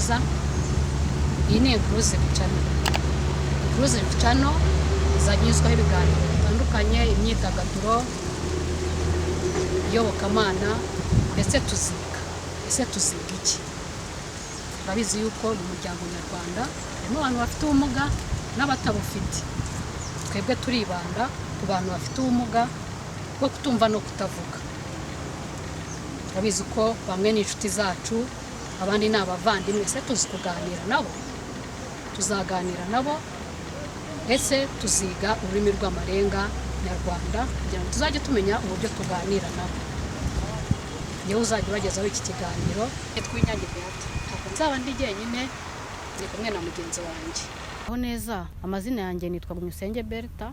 neza. Iyi ni inclusive channel. Inclusive channel izanyuzwaho ibiganiro bitandukanye, imyidagaduro, iyobokamana, ndetse tuziga iki. Turabizi yuko mu muryango nyarwanda harimo abantu bafite ubumuga n'abatabufite. Twebwe turibanda ku bantu bafite ubumuga bwo kutumva no kutavuga. Turabizi ko bamwe ni inshuti zacu, abandi ni abavandimwe, se tuzi kuganira nabo. Tuzaganira nabo, ese tuziga ururimi rw'amarenga nyarwanda kugira ngo tuzajye tumenya uburyo tuganira nabo. Niyo uzajya ubagezaho iki kiganiro, Twinyange Beata. Ntabwo nzaba ndi jyenyine, ndi kumwe na mugenzi wanjye. Aho neza, amazina yanjye nitwa Twige Berta.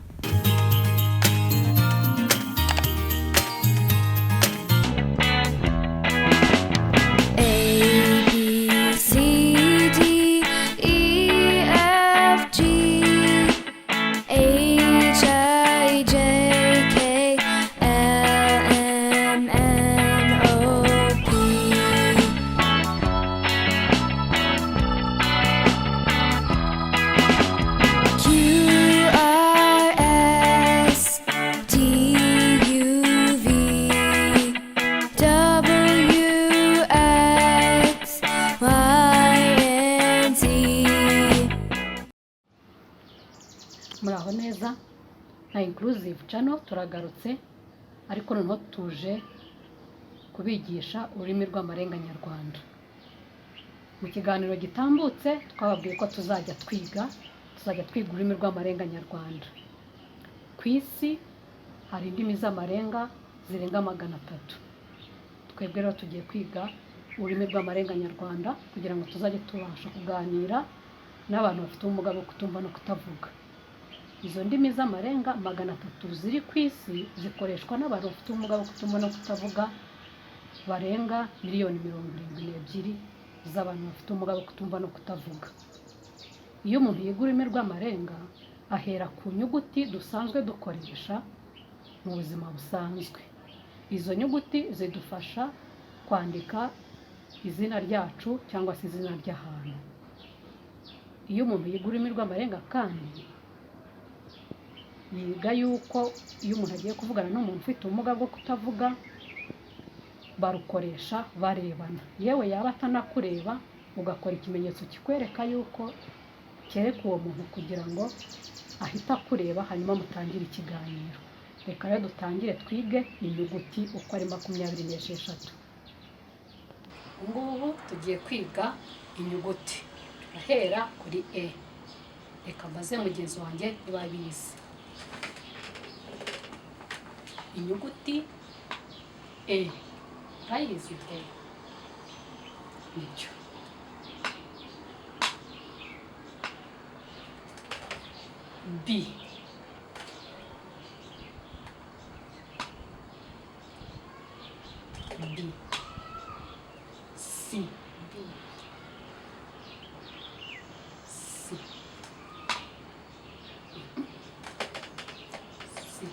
Muraho neza, na inclusive channel turagarutse, ariko noneho tuje kubigisha ururimi rw'amarenga nyarwanda. Mu kiganiro gitambutse twababwiye ko tuzajya twiga ururimi rw'amarenga nyarwanda. Ku isi hari indimi z'amarenga zirenga 300. Twebwe rero tugiye kwiga ururimi rw'amarenga nyarwanda kugira ngo tuzajye tubasha kuganira n'abantu bafite ubumuga bwo kutumva no kutavuga. Izo ndimi z'amarenga 300 ziri ku isi zikoreshwa n'abantu bafite ubumuga bwo kutumva no kutavuga barenga miliyoni 72 z'abantu bafite ubumuga bwo kutumva no kutavuga. Iyo umuntu yiga ururimi rw'amarenga ahera ku nyuguti dusanzwe dukoresha mu buzima busanzwe. Izo nyuguti zidufasha kwandika izina ryacu cyangwa se izina ry'ahantu. Iyo umuntu yiga ururimi rw'amarenga kandi yiga yuko iyo umuntu agiye kuvugana n'umuntu ufite ubumuga bwo kutavuga barukoresha barebana. Yewe yaba atanakureba ugakora ikimenyetso kikwereka yuko kereka uwo muntu kugira ngo ahita kureba hanyuma mutangire ikiganiro. Reka rero dutangire twige inyuguti uko ari 26. Ngubu tugiye kwiga inyuguti. Turahera kuri E. Reka mbaze mugenzi wanjye niba abizi. Inyuguti E. Urayizi E? Nicyo. B. B. C. B. C. C.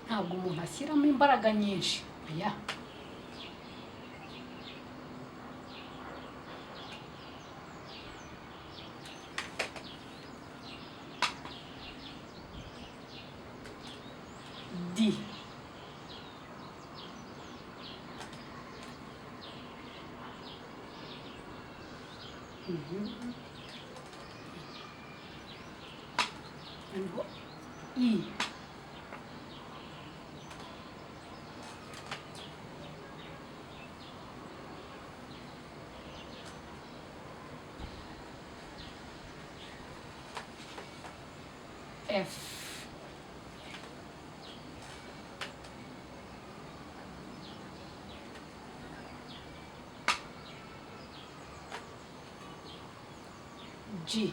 Ntabwo umuntu ashyiramo imbaraga nyinshi. Oya. D. And what? E. F. G.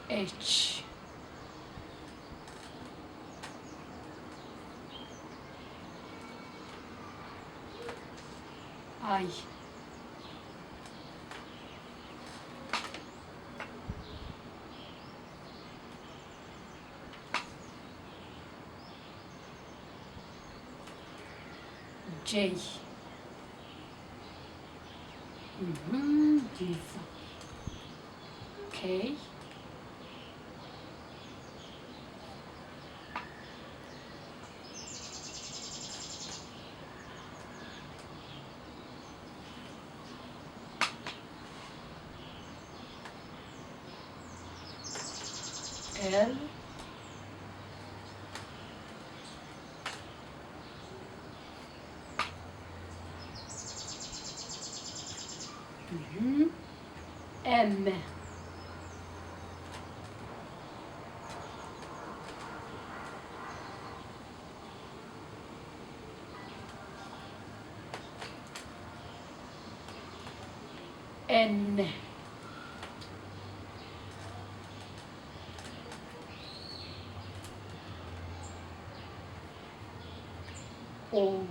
H. I. J. Byiza. K. L. M. N. O.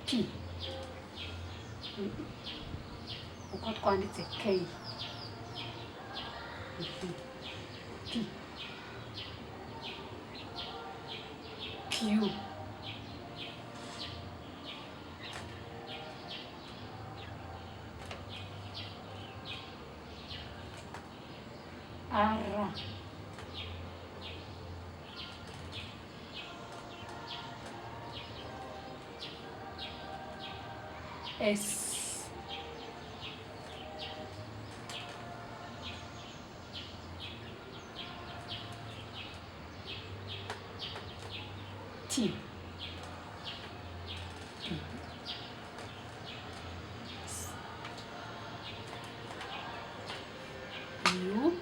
P. Uko twanditse K. P. Q. R. S. T. U.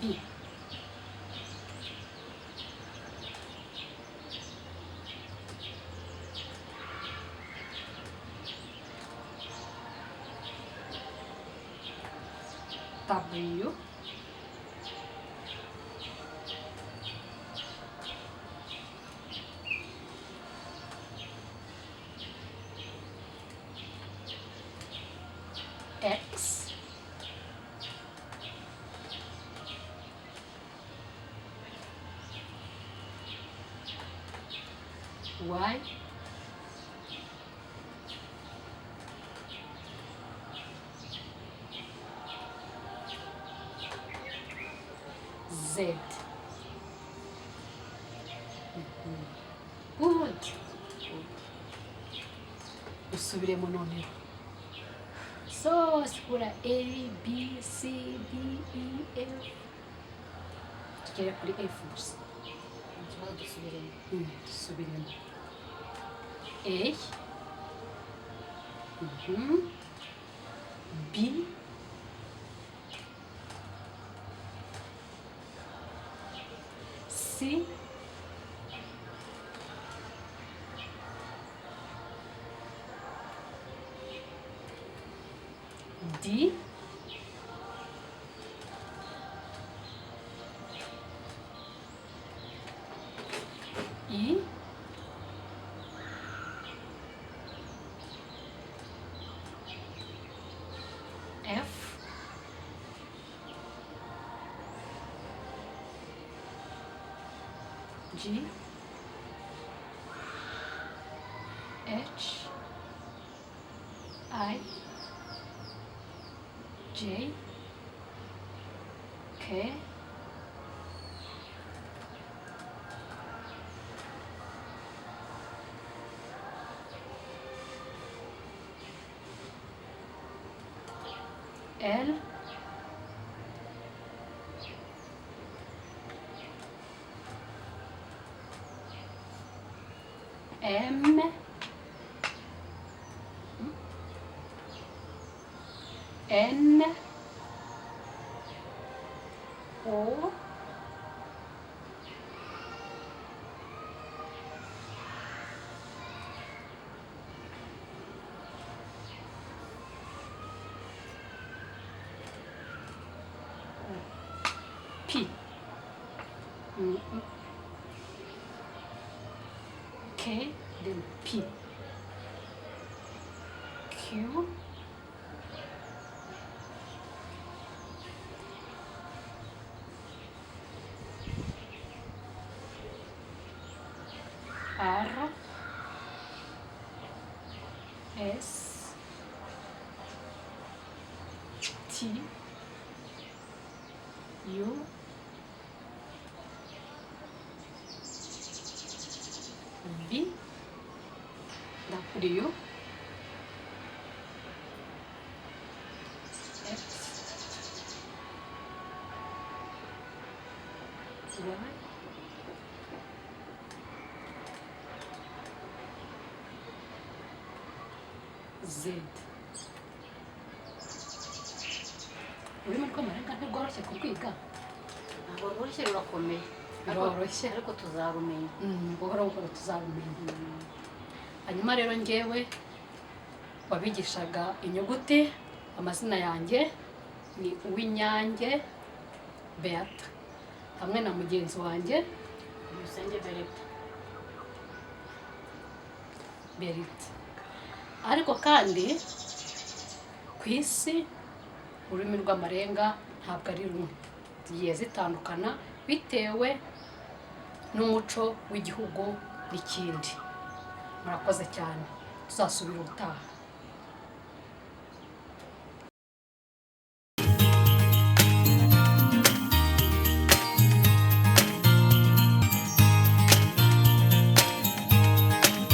B. W. X. Y. Z. Good. Dusubiremo noneho. So sikura A, B, C, D, E, F. Tugere kuri F gusa. Dusubiremo. A. B. C. D. E. F. G. H. I. J. K. L. M. N. O. K, then P. Q, R, S, T, U, V, W, X, Y, Z. ururimi rw'amarenga ntirworoshye kurwiga, ntabwo rworoshye, rurakomeye, biroroshye ariko tuzarumenya. buhoro buhoro tuzabimenya. Hanyuma rero njyewe wabigishaga inyuguti, amazina yanjye ni Uwinyange Beata hamwe na mugenzi wanjye Musenge Berita. Ariko kandi ku isi ururimi rw'amarenga ntabwo ari rumwe, zigiye zitandukana bitewe n'umuco w'igihugu n'ikindi. Murakoze cyane, tuzasubira ubutaha.